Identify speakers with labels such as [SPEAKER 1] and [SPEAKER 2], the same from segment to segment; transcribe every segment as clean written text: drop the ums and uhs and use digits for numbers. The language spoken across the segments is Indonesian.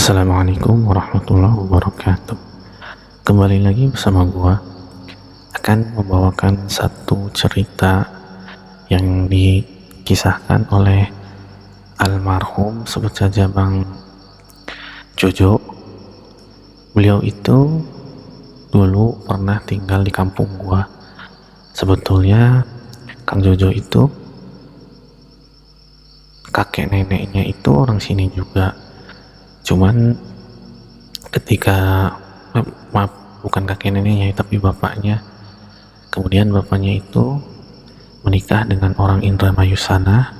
[SPEAKER 1] Assalamualaikum warahmatullahi wabarakatuh. Kembali lagi bersama gua akan membawakan satu cerita yang dikisahkan oleh almarhum sebut saja Bang Jojo. Beliau itu dulu pernah tinggal di kampung gua. Sebetulnya Kang Jojo itu kakek neneknya itu orang sini juga. Cuman ketika maaf, bukan kakek neneknya tapi bapaknya, kemudian bapaknya itu menikah dengan orang Indramayu sana,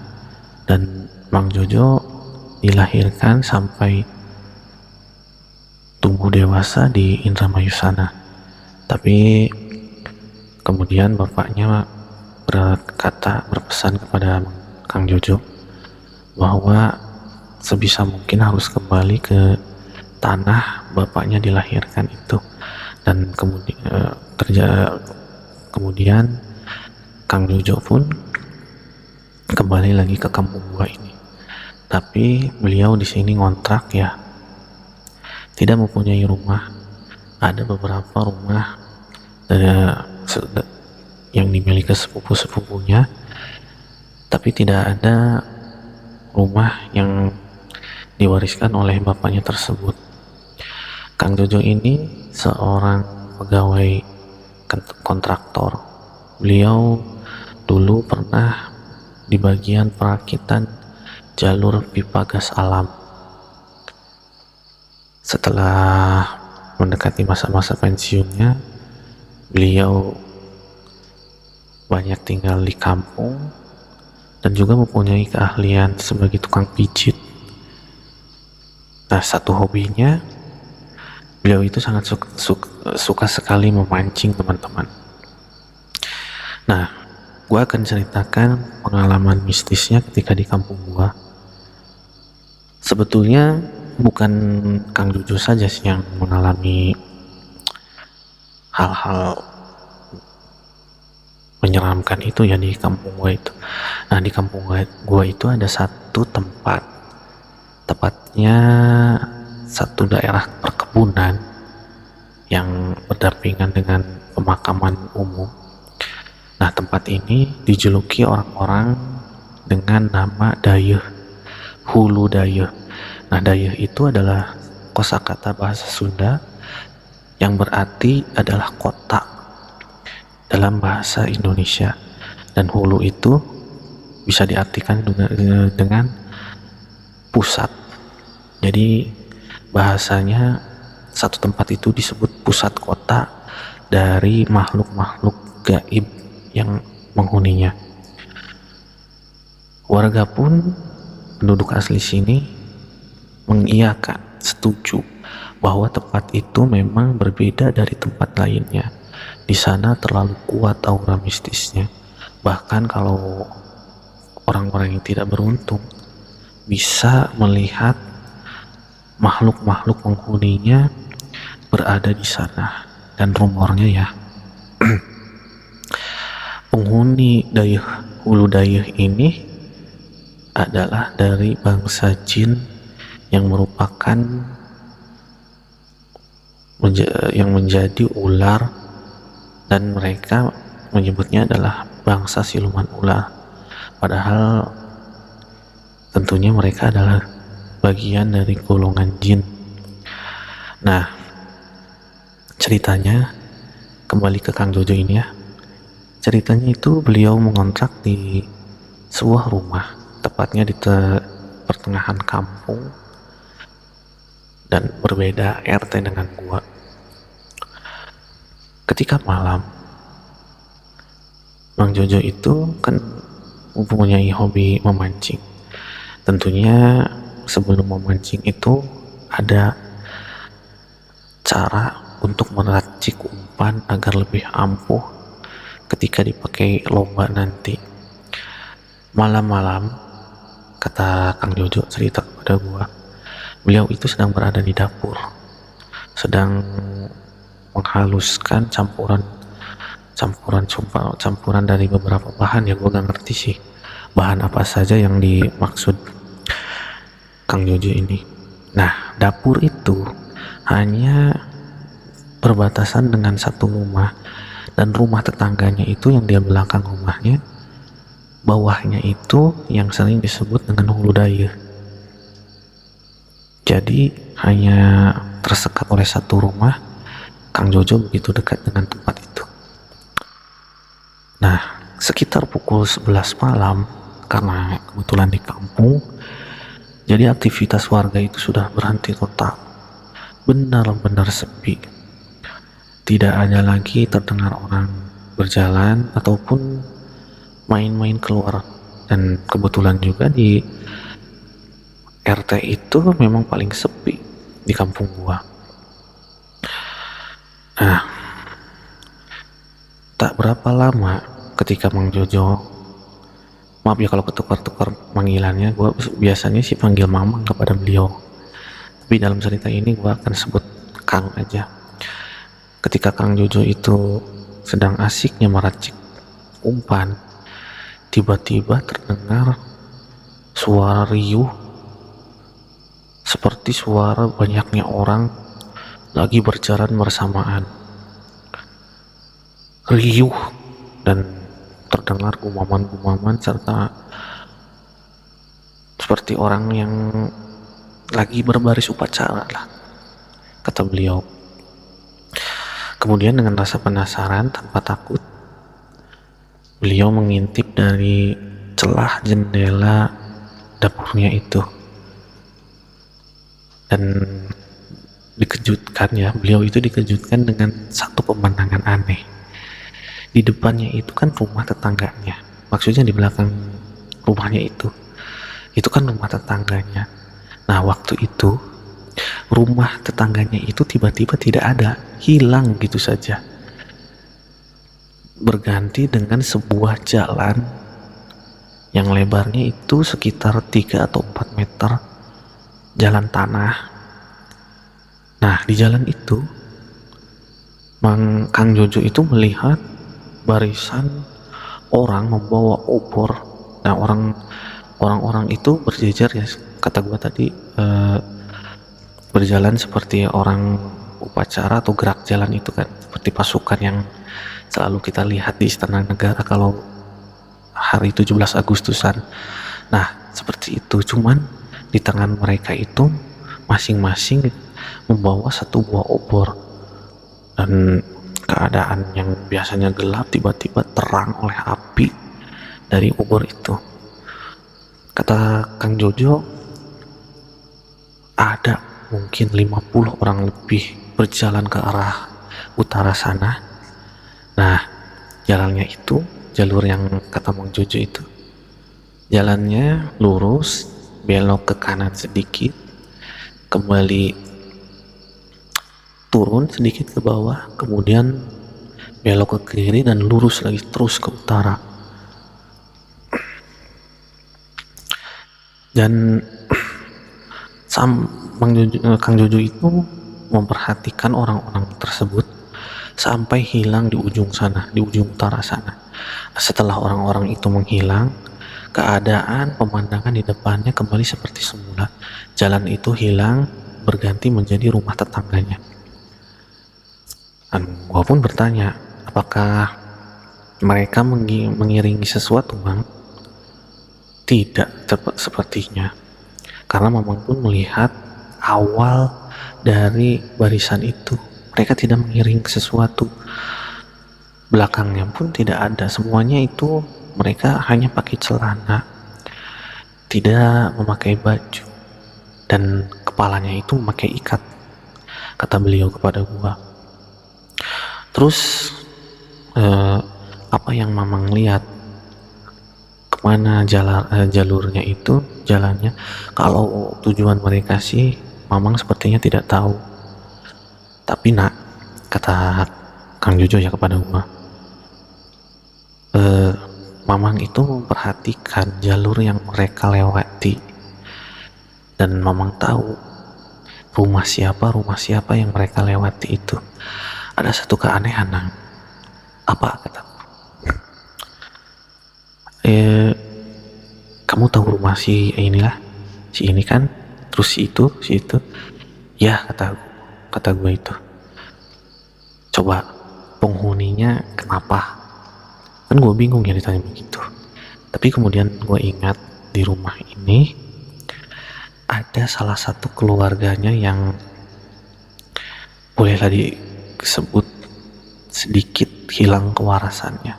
[SPEAKER 1] dan Bang Jojo dilahirkan sampai tumbuh dewasa di Indramayu sana. Tapi kemudian bapaknya berpesan kepada Kang Jojo bahwa sebisa mungkin harus kembali ke tanah bapaknya dilahirkan itu. Dan kemudian Kang Jojo pun kembali lagi ke kampung gua ini. Tapi beliau di sini ngontrak ya, tidak mempunyai rumah. Ada beberapa rumah yang dimiliki sepupu-sepupunya, tapi tidak ada rumah yang diwariskan oleh bapaknya tersebut. Kang Jojo ini seorang pegawai kontraktor. Beliau dulu pernah di bagian perakitan jalur pipa gas alam. Setelah mendekati masa-masa pensiunnya, beliau banyak tinggal di kampung dan juga mempunyai keahlian sebagai tukang pijit. Nah, satu hobinya, beliau itu sangat suka sekali memancing, teman-teman. Nah, gua akan ceritakan pengalaman mistisnya ketika di kampung gua. Sebetulnya bukan Kang Jojo saja sih yang mengalami hal-hal menyeramkan itu ya di kampung gua itu. Nah, di kampung gua itu ada satu tempat, tepatnya satu daerah perkebunan yang berdampingan dengan pemakaman umum. Nah, tempat ini dijuluki orang-orang dengan nama Dayeuh, Hulu Dayeuh. Nah, Dayeuh itu adalah kosakata bahasa Sunda yang berarti adalah kota dalam bahasa Indonesia, dan hulu itu bisa diartikan dengan pusat. Jadi bahasanya satu tempat itu disebut pusat kota dari makhluk-makhluk gaib yang menghuninya. Warga pun, penduduk asli sini, mengiyakan, setuju bahwa tempat itu memang berbeda dari tempat lainnya. Di sana terlalu kuat aura mistisnya. Bahkan kalau orang-orang yang tidak beruntung bisa melihat makhluk-makhluk penghuninya berada di sana. Dan rumornya ya, penghuni Hulu Dayeuh ini adalah dari bangsa jin yang merupakan yang menjadi ular, dan mereka menyebutnya adalah bangsa siluman ular. Padahal tentunya mereka adalah bagian dari golongan jin. Nah, ceritanya kembali ke Kang Jojo ini ya. Ceritanya itu beliau mengontrak di sebuah rumah, tepatnya di pertengahan kampung, dan berbeda RT dengan gua. Ketika malam, Bang Jojo itu kan mempunyai hobi memancing. Tentunya sebelum memancing itu ada cara untuk meracik umpan agar lebih ampuh ketika dipakai lomba nanti. Malam-malam, kata Kang Jojo cerita kepada gua, beliau itu sedang berada di dapur, sedang menghaluskan campuran dari beberapa bahan. Ya gua gak ngerti sih bahan apa saja yang dimaksud Kang Jojo ini. Nah, dapur itu hanya berbatasan dengan satu rumah, dan rumah tetangganya itu yang di belakang rumahnya, bawahnya itu yang sering disebut dengan hulu daya. Jadi hanya tersekat oleh satu rumah. Kang Jojo begitu dekat dengan tempat itu. Nah, sekitar pukul 11 malam, karena kebetulan di kampung, jadi aktivitas warga itu sudah berhenti total. Benar-benar sepi. Tidak ada lagi terdengar orang berjalan ataupun main-main keluar. Dan kebetulan juga di RT itu memang paling sepi di kampung gua. Nah, tak berapa lama ketika Mang Jojo, maaf ya kalau ketukar-tukar panggilannya, gua biasanya sih panggil Mamang kepada beliau, tapi dalam cerita ini gua akan sebut Kang aja. Ketika Kang Jojo itu sedang asiknya meracik umpan, tiba-tiba terdengar suara riuh seperti suara banyaknya orang lagi berjalan bersamaan. Riuh dan terdengar gumaman-gumaman serta seperti orang yang lagi berbaris upacara lah, kata beliau. Kemudian dengan rasa penasaran tanpa takut, beliau mengintip dari celah jendela dapurnya itu, dan beliau itu dikejutkan dengan satu pemandangan aneh. Di depannya itu kan rumah tetangganya, maksudnya di belakang rumahnya itu kan rumah tetangganya. Nah, waktu itu rumah tetangganya itu tiba-tiba tidak ada, hilang gitu saja, berganti dengan sebuah jalan yang lebarnya itu sekitar 3 atau 4 meter, jalan tanah. Nah, di jalan itu Kang Jojo itu melihat barisan orang membawa obor. Nah, orang-orang itu berjejer ya, kata gua tadi, berjalan seperti orang upacara atau gerak jalan itu kan, seperti pasukan yang selalu kita lihat di Istana Negara kalau hari 17 Agustusan. Nah, seperti itu, cuman di tangan mereka itu masing-masing membawa satu buah obor, dan keadaan yang biasanya gelap tiba-tiba terang oleh api dari obor itu. Kata Kang Jojo, ada mungkin 50 orang lebih berjalan ke arah utara sana. Nah, jalannya itu, jalur yang kata Mang Jojo itu, jalannya lurus, belok ke kanan sedikit, kembali turun sedikit ke bawah, kemudian belok ke kiri dan lurus lagi terus ke utara. Dan Kang Jojo itu memperhatikan orang-orang tersebut sampai hilang di ujung sana, di ujung utara sana. Setelah orang-orang itu menghilang, keadaan pemandangan di depannya kembali seperti semula. Jalan itu hilang, berganti menjadi rumah tetangganya. Dan gua pun bertanya, apakah mereka mengiringi sesuatu, Bang? Tidak, sepertinya. Karena Mamang pun melihat awal dari barisan itu, mereka tidak mengiring sesuatu. Belakangnya pun tidak ada, semuanya itu mereka hanya pakai celana, tidak memakai baju, dan kepalanya itu memakai ikat, kata beliau kepada gua. Terus apa yang Mamang lihat, kemana jalurnya itu, jalannya? Kalau tujuan mereka sih Mamang sepertinya tidak tahu. Tapi nak, kata Kang Jojo ya kepada gua, Mamang itu memperhatikan jalur yang mereka lewati, dan Mamang tahu rumah siapa yang mereka lewati itu. Ada satu keanehan, Nang. Apa kataku? Kamu tahu rumah si inilah, si ini kan, terus si itu. Ya, kata gue itu. Coba penghuninya kenapa? Kan gue bingung ya ditanya begitu. Tapi kemudian gue ingat di rumah ini ada salah satu keluarganya yang bolehlah disebut sedikit hilang kewarasannya.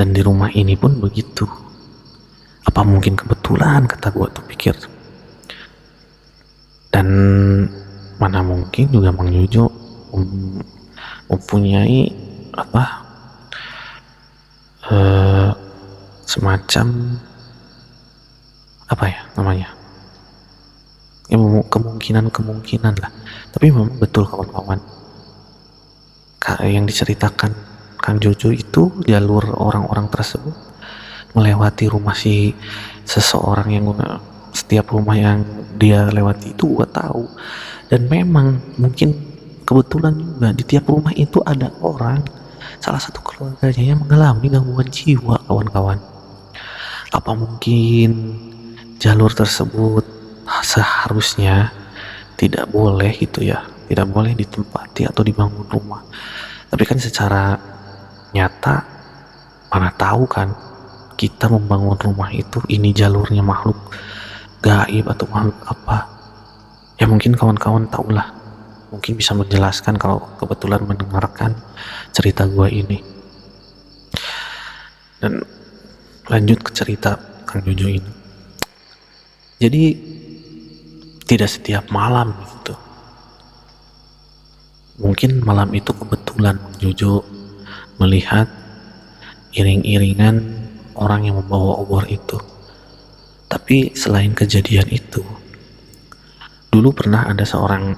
[SPEAKER 1] Dan di rumah ini pun begitu. Apa mungkin kebetulan, kata gue tuh pikir. Dan mana mungkin juga Mang Jojo mempunyai semacam apa ya namanya, ya, kemungkinan lah. Tapi memang betul kawan-kawan, yang diceritakan Kang Jojo itu jalur orang-orang tersebut melewati rumah si seseorang yang setiap rumah yang dia lewati itu gua tahu. Dan memang mungkin kebetulan juga di tiap rumah itu ada orang, salah satu keluarganya yang mengalami gangguan jiwa, kawan-kawan. Apa mungkin jalur tersebut seharusnya tidak boleh gitu ya, tidak boleh ditempati atau dibangun rumah. Tapi kan secara nyata mana tahu kan kita membangun rumah itu ini jalurnya makhluk gaib atau makhluk apa. Ya mungkin kawan-kawan tahulah, mungkin bisa menjelaskan kalau kebetulan mendengarkan cerita gua ini. Dan lanjut ke cerita Kang Jojo ini. Jadi tidak setiap malam gitu. Mungkin malam itu kebetulan Kang Jojo melihat iring-iringan orang yang membawa obor itu. Tapi selain kejadian itu, dulu pernah ada seorang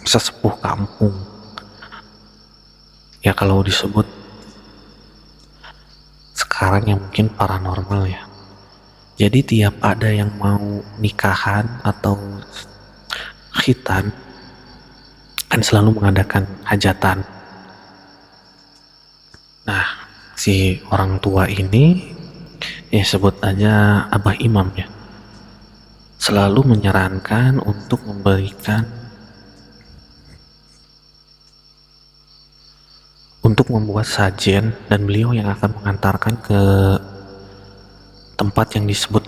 [SPEAKER 1] sesepuh kampung, ya kalau disebut sekarang yang mungkin paranormal ya. Jadi tiap ada yang mau nikahan atau khitan kan selalu mengadakan hajatan. Nah, si orang tua ini, ya sebut aja Abah Imam ya, selalu menyarankan untuk membuat sajen, dan beliau yang akan mengantarkan ke tempat yang disebut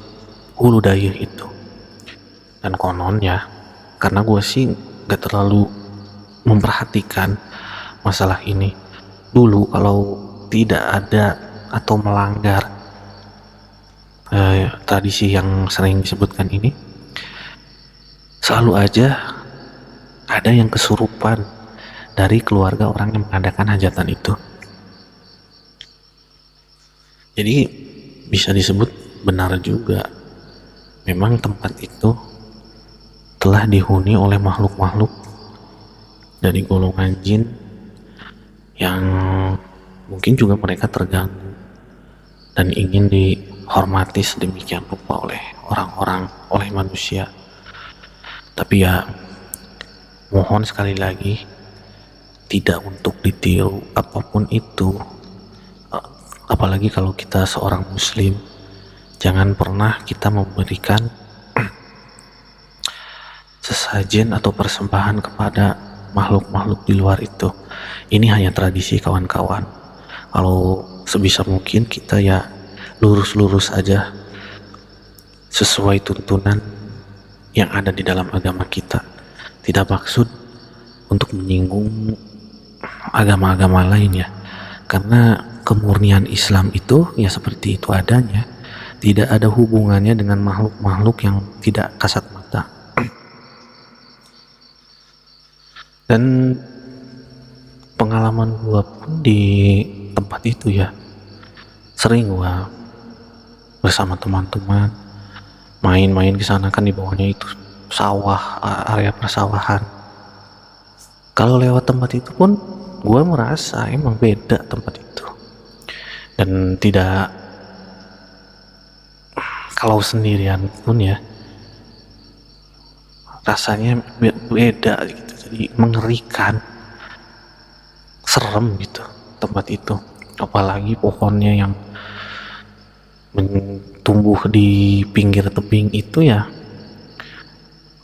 [SPEAKER 1] Hulu Dayuh itu. Dan kononnya, karena gue sih gak terlalu memperhatikan masalah ini, dulu kalau tidak ada atau melanggar tradisi yang sering disebutkan ini, selalu aja ada yang kesurupan dari keluarga orang yang mengadakan hajatan itu. Jadi bisa disebut benar juga, memang tempat itu telah dihuni oleh makhluk-makhluk dari golongan jin yang mungkin juga mereka terganggu dan ingin dihormati sedemikian rupa oleh orang-orang, oleh manusia. Tapi ya mohon sekali lagi tidak untuk ditiru apapun itu, apalagi kalau kita seorang muslim. Jangan pernah kita memberikan sesajen atau persembahan kepada makhluk-makhluk di luar itu. Ini hanya tradisi, kawan-kawan. Kalau sebisa mungkin kita ya lurus-lurus aja sesuai tuntunan yang ada di dalam agama kita. Tidak maksud untuk menyinggung agama-agama lain ya, karena kemurnian Islam itu ya seperti itu adanya, tidak ada hubungannya dengan makhluk-makhluk yang tidak kasat mata. Dan pengalaman gua pun di tempat itu ya, sering gua bersama teman-teman main-main ke sana, kan di bawahnya itu sawah, area persawahan. Kalau lewat tempat itu pun gue merasa emang beda tempat itu, dan tidak, kalau sendirian pun ya rasanya beda gitu, jadi mengerikan, serem gitu tempat itu. Apalagi pohonnya yang tumbuh di pinggir tebing itu ya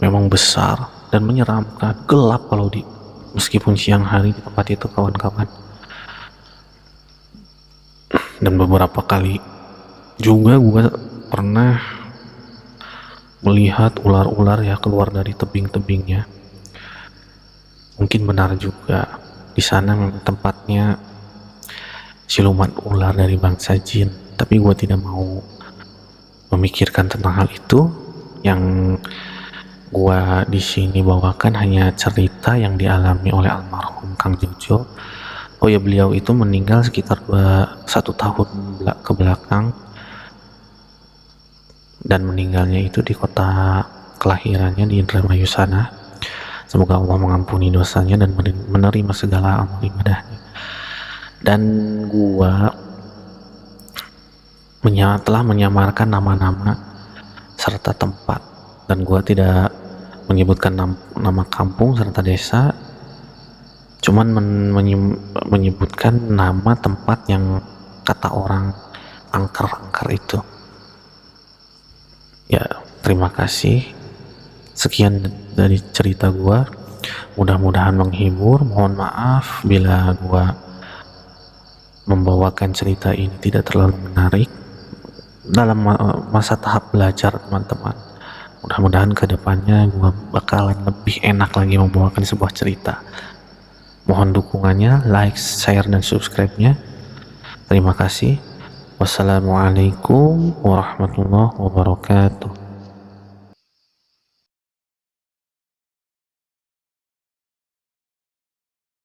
[SPEAKER 1] memang besar dan menyeramkan, gelap kalau di meskipun siang hari di tempat itu kawan-kawan. Dan beberapa kali juga gue pernah melihat ular-ular ya keluar dari tebing-tebingnya. Mungkin benar juga di sana memang tempatnya siluman ular dari bangsa jin, tapi gue tidak mau memikirkan tentang hal itu. Yang gue di sini bawakan hanya cerita yang dialami oleh almarhum Kang Jojo. Oh ya, beliau itu meninggal sekitar 1 tahun ke belakang, dan meninggalnya itu di kota kelahirannya di Indramayu sana. Semoga Allah mengampuni dosanya dan menerima segala amal ibadahnya. Dan gua telah menyamarkan nama-nama serta tempat, dan gua tidak menyebutkan nama kampung serta desa, cuman menyebutkan nama tempat yang kata orang angker-angker itu. Ya, terima kasih. Sekian dari cerita gua. Mudah-mudahan menghibur. Mohon maaf bila gua membawakan cerita ini tidak terlalu menarik dalam masa tahap belajar teman-teman. Mudah-mudahan kedepannya gua bakalan lebih enak lagi membawakan sebuah cerita. Mohon dukungannya, like, share, dan subscribe-nya. Terima kasih. Wassalamualaikum warahmatullahi wabarakatuh.